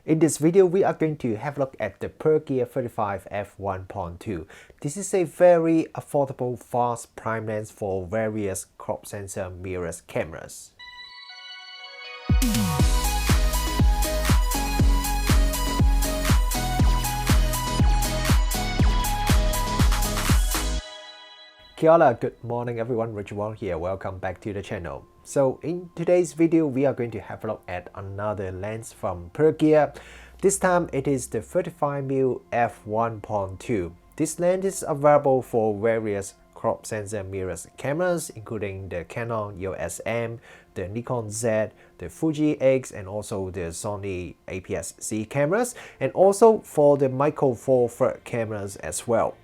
In this video, we are going to have a look at the Pergear 35 f1.2. This is a very affordable fast prime lens for various crop sensor mirrorless cameras. Kia ora, good morning everyone, Richard Wong here, welcome back to the channel. So in today's video, we are going to have a look at another lens from Pergear. This time it is the 35mm f1.2. This lens is available for various crop sensor mirrorless cameras, including the Canon EOS-M, the Nikon Z, the Fuji X, and also the Sony APS-C cameras, and also for the micro four thirds cameras as well.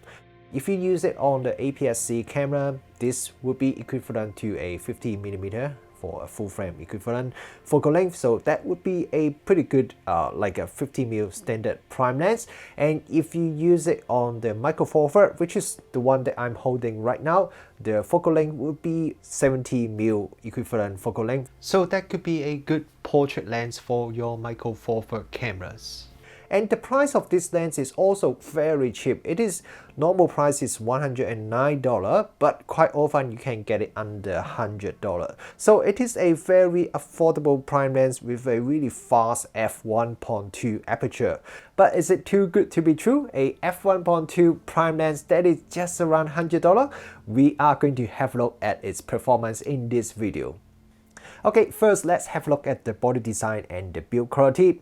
If you use it on the APS-C camera, this would be equivalent to a 50mm for a full frame equivalent focal length, so that would be a pretty good like a 50mm standard prime lens. And if you use it on the micro four thirds, which is the one that I'm holding right now, the focal length would be 70mm equivalent focal length, so that could be a good portrait lens for your micro four thirds cameras. And the price of this lens is also very cheap. It is normal price is $109, but quite often you can get it under $100. So it is a very affordable prime lens with a really fast f1.2 aperture. But is it too good to be true? A f1.2 prime lens that is just around $100? We are going to have a look at its performance in this video. Okay, first let's have a look at the body design and the build quality.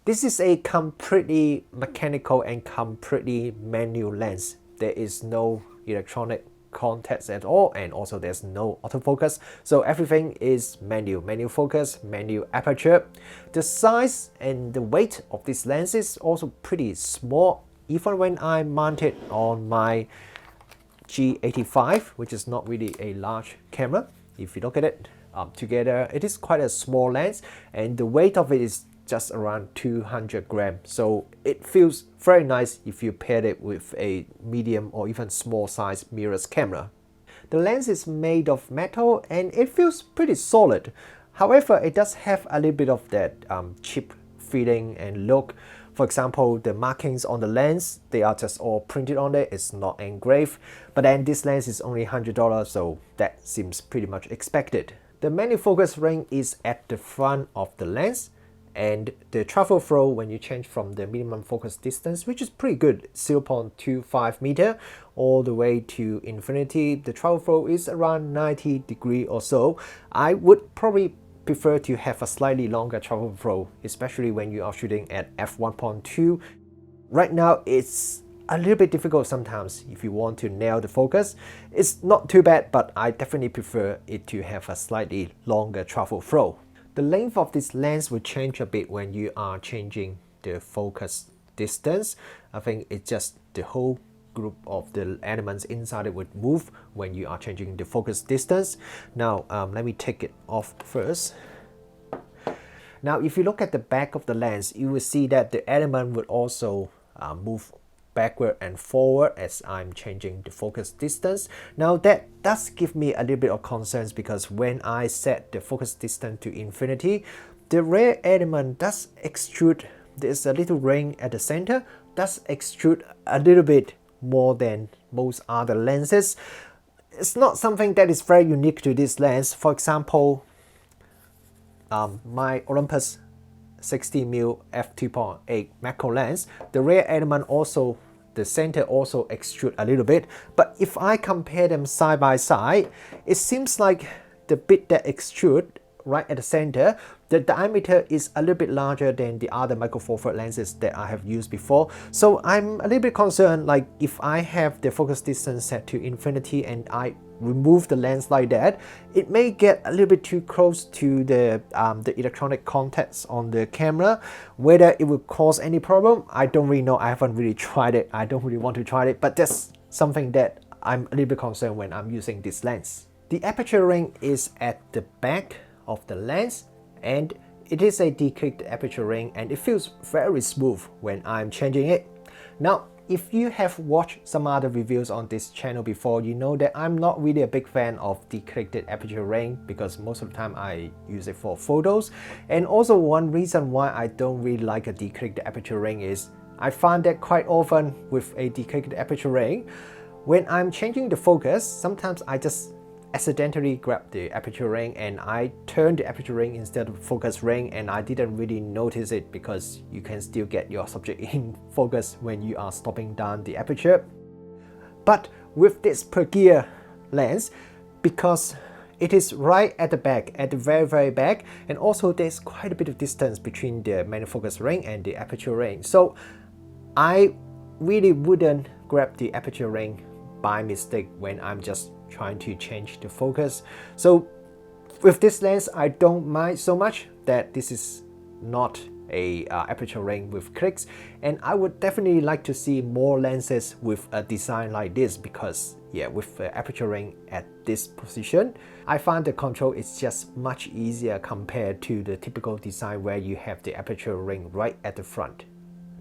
This is a completely mechanical and completely manual lens. There is no electronic contacts at all, and also there's no autofocus. So everything is manual focus, manual aperture. The size and the weight of this lens is also pretty small. Even when I mount it on my G85, which is not really a large camera, if you look at it together, it is quite a small lens, and the weight of it is just around 200 grams, so it feels very nice if you pair it with a medium or even small size mirrorless camera. The lens is made of metal and it feels pretty solid. However, it does have a little bit of that cheap feeling and look. For example, the markings on the lens, they are just all printed on it, it's not engraved. But then this lens is only $100, so that seems pretty much expected. The manual focus ring is at the front of the lens, and the travel throw when you change from the minimum focus distance, which is pretty good, 0.25 meter, all the way to infinity, the travel throw is around 90 degrees or so. I would probably prefer to have a slightly longer travel throw, especially when you are shooting at f1.2. Right now it's a little bit difficult sometimes if you want to nail the focus. It's not too bad, but I definitely prefer it to have a slightly longer travel throw. The length of this lens will change a bit when you are changing the focus distance. I think it's just the whole group of the elements inside it would move when you are changing the focus distance. Now let me take it off first. Now if you look at the back of the lens, you will see that the element would also move backward and forward as I'm changing the focus distance. Now that does give me a little bit of concerns, because when I set the focus distance to infinity, the rear element does extrude. There's a little ring at the center, does extrude a little bit more than most other lenses. It's not something that is very unique to this lens. For example, my Olympus 60mm f2.8 macro lens, the rear element also, the center also extrude a little bit, but if I compare them side by side, it seems like the bit that extrude right at the center, the diameter is a little bit larger than the other micro four thirds lenses that I have used before. So I'm a little bit concerned, like if I have the focus distance set to infinity and I remove the lens like that, it may get a little bit too close to the electronic contacts on the camera. Whether it will cause any problem, I don't really know. I haven't really tried it. I don't really want to try it, but that's something that I'm a little bit concerned when I'm using this lens. The aperture ring is at the back of the lens, and it is a decayed aperture ring, and it feels very smooth when I'm changing it. Now, if you have watched some other reviews on this channel before, you know that I'm not really a big fan of decorrected aperture ring because most of the time I use it for photos. And also one reason why I don't really like a decorrected aperture ring is I find that quite often with a decorrected aperture ring, when I'm changing the focus, sometimes I just accidentally grab the aperture ring and I turn the aperture ring instead of focus ring, and I didn't really notice it because you can still get your subject in focus when you are stopping down the aperture. But with this Pergear lens, because it is right at the back, at the very back, and also there's quite a bit of distance between the main focus ring and the aperture ring, so I really wouldn't grab the aperture ring by mistake when I'm just trying to change the focus. So with this lens, I don't mind so much that this is not a aperture ring with clicks, and I would definitely like to see more lenses with a design like this, because yeah, with the aperture ring at this position, I find the control is just much easier compared to the typical design where you have the aperture ring right at the front.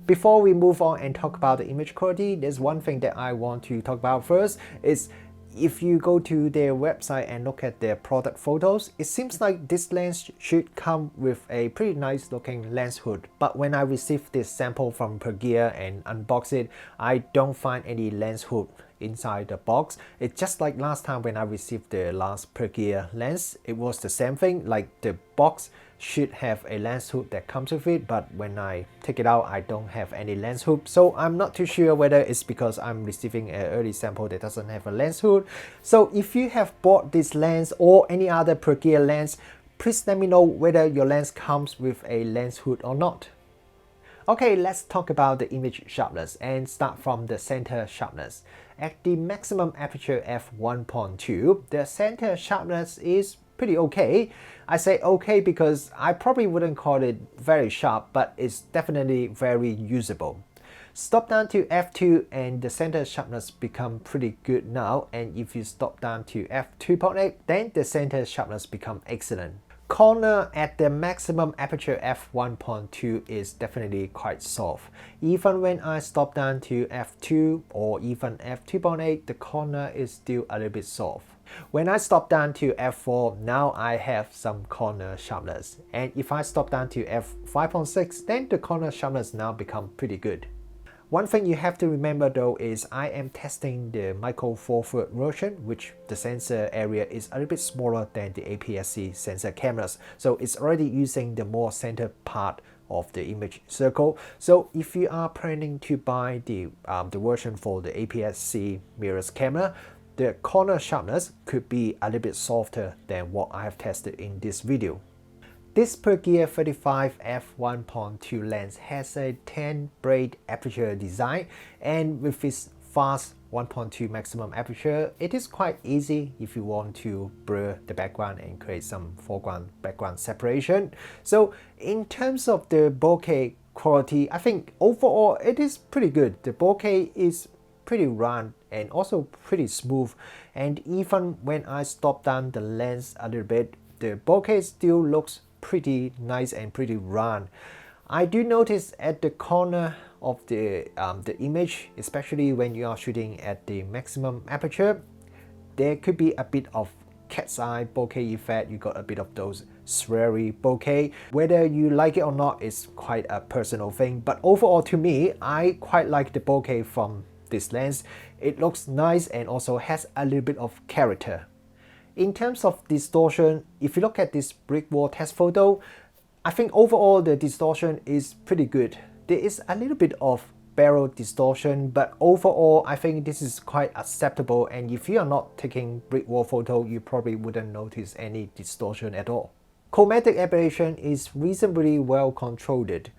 Before we move on and talk about the image quality, there's one thing that I want to talk about first is if you go to their website and look at their product photos, it seems like this lens should come with a pretty nice looking lens hood. But when I received this sample from Pergear and unbox it, I don't find any lens hood inside the box. It's just like last time when I received the last Pergear lens, it was the same thing, like the box should have a lens hood that comes with it, but when I take it out, I don't have any lens hood. So I'm not too sure whether it's because I'm receiving an early sample that doesn't have a lens hood. So if you have bought this lens or any other Pergear lens, please let me know whether your lens comes with a lens hood or not. Okay, let's talk about the image sharpness and start from the center sharpness. At the maximum aperture f1.2, the center sharpness is pretty okay. I say okay because I probably wouldn't call it very sharp, but it's definitely very usable. Stop down to f2 and the center sharpness become pretty good now, and if you stop down to f2.8, then the center sharpness become excellent. Corner at the maximum aperture f1.2 is definitely quite soft. Even when I stop down to f2 or even f2.8, the corner is still a little bit soft. When I stop down to f4, now I have some corner sharpness, and if I stop down to f5.6, then the corner sharpness now become pretty good. One thing you have to remember though is I am testing the Micro Four Thirds version, which the sensor area is a little bit smaller than the APS-C sensor cameras, so it's already using the more center part of the image circle. So if you are planning to buy the version for the APS-C mirrorless camera, the corner sharpness could be a little bit softer than what I have tested in this video. This Pergear 35 f1.2 lens has a 10 braid aperture design, and with its fast 1.2 maximum aperture, it is quite easy if you want to blur the background and create some foreground-background separation. So in terms of the bokeh quality, I think overall it is pretty good. The bokeh is pretty round and also pretty smooth, and even when I stop down the lens a little bit, the bokeh still looks pretty nice and pretty round. I do notice at the corner of the image, especially when you are shooting at the maximum aperture, there could be a bit of cat's eye bokeh effect. You got a bit of those swirly bokeh. Whether you like it or not is quite a personal thing, but overall to me, I quite like the bokeh from this lens. It looks nice and also has a little bit of character. In terms of distortion, if you look at this brick wall test photo, I think overall the distortion is pretty good. There is a little bit of barrel distortion, but overall I think this is quite acceptable, and if you are not taking brick wall photo, you probably wouldn't notice any distortion at all. Chromatic aberration is reasonably well controlled.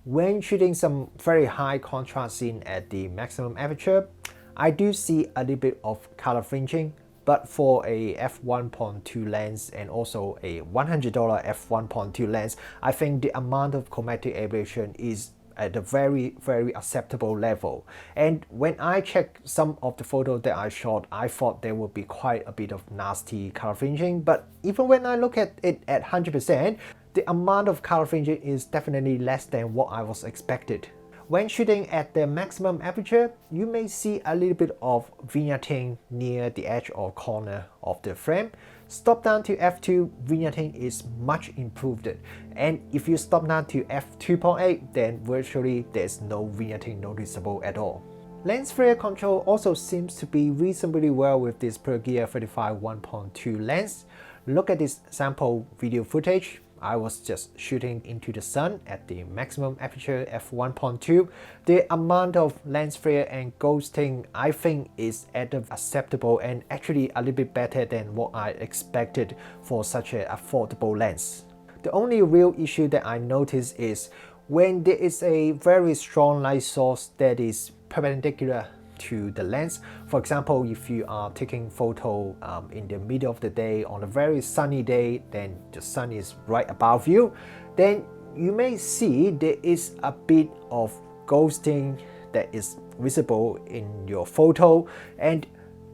When shooting some very high contrast scene at the maximum aperture, I do see a little bit of color fringing, but for a f1.2 lens and also a $100 f1.2 lens, I think the amount of chromatic aberration is at a very acceptable level. And when I checked some of the photos that I shot, I thought there would be quite a bit of nasty color fringing, but even when I look at it at 100%, the amount of color fringing is definitely less than what I was expected. When shooting at the maximum aperture, you may see a little bit of vignetting near the edge or corner of the frame. Stop down to f2, vignetting is much improved, and if you stop down to f2.8, then virtually there's no vignetting noticeable at all. Lens flare control also seems to be reasonably well with this Pergear 35 1.2 lens. Look at this sample video footage. I was just shooting into the sun at the maximum aperture f1.2. The amount of lens flare and ghosting I think is acceptable and actually a little bit better than what I expected for such an affordable lens. The only real issue that I notice is when there is a very strong light source that is perpendicular to the lens. For example, if you are taking photo in the middle of the day on a very sunny day, then the sun is right above you, then you may see there is a bit of ghosting that is visible in your photo. And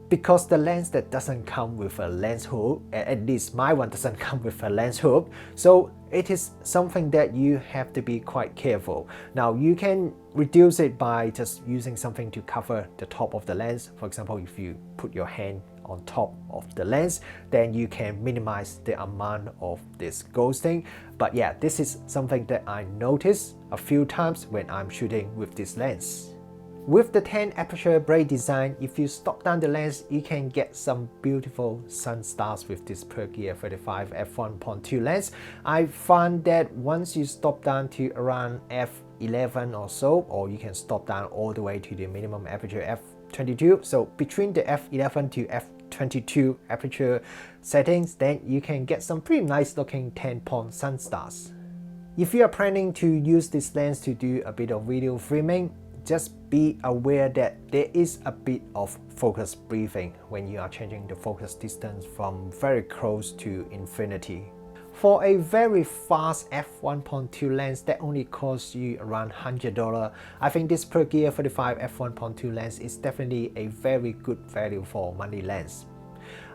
because the lens that doesn't come with a lens hook, at least my one doesn't come with a lens hook, so it is something that you have to be quite careful. Now you can reduce it by just using something to cover the top of the lens. For example, if you put your hand on top of the lens, then you can minimize the amount of this ghosting. But yeah, this is something that I noticed a few times when I'm shooting with this lens. With the 10 aperture braid design, if you stop down the lens, you can get some beautiful Sunstars with this Pergear 35 f1.2 lens. I found that once you stop down to around f11 or so, or you can stop down all the way to the minimum aperture f22. So between the f11 to f22 aperture settings, then you can get some pretty nice looking 10-point Sunstars. If you are planning to use this lens to do a bit of video filming, just be aware that there is a bit of focus breathing when you are changing the focus distance from very close to infinity. For a very fast f1.2 lens that only costs you around $100, I think this Pergear 35 f1.2 lens is definitely a very good value for money lens.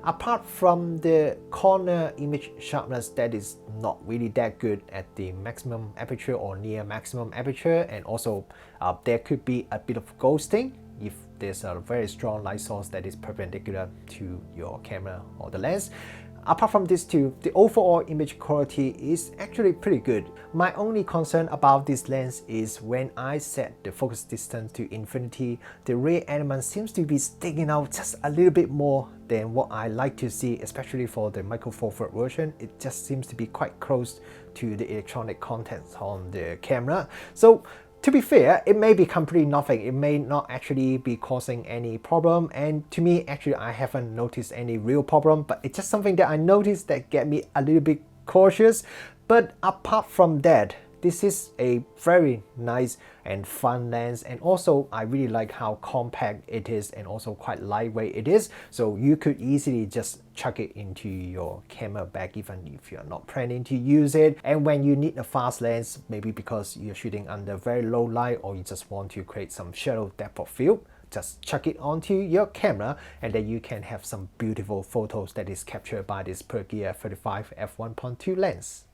Apart from the corner image sharpness that is not really that good at the maximum aperture or near maximum aperture, and also there could be a bit of ghosting if there's a very strong light source that is perpendicular to your camera or the lens. Apart from these two, the overall image quality is actually pretty good. My only concern about this lens is when I set the focus distance to infinity, the rear element seems to be sticking out just a little bit more than what I like to see, especially for the micro four thirds version. It just seems to be quite close to the electronic contents on the camera. So to be fair, it may be completely nothing. It may not actually be causing any problem, and to me, actually, I haven't noticed any real problem, but it's just something that I noticed that get me a little bit cautious. But apart from that, this is a very nice and fun lens, and also I really like how compact it is and also quite lightweight it is, so you could easily just chuck it into your camera bag even if you're not planning to use it. And when you need a fast lens, maybe because you're shooting under very low light or you just want to create some shadow depth of field, just chuck it onto your camera and then you can have some beautiful photos that is captured by this Pergear 35 f1.2 lens.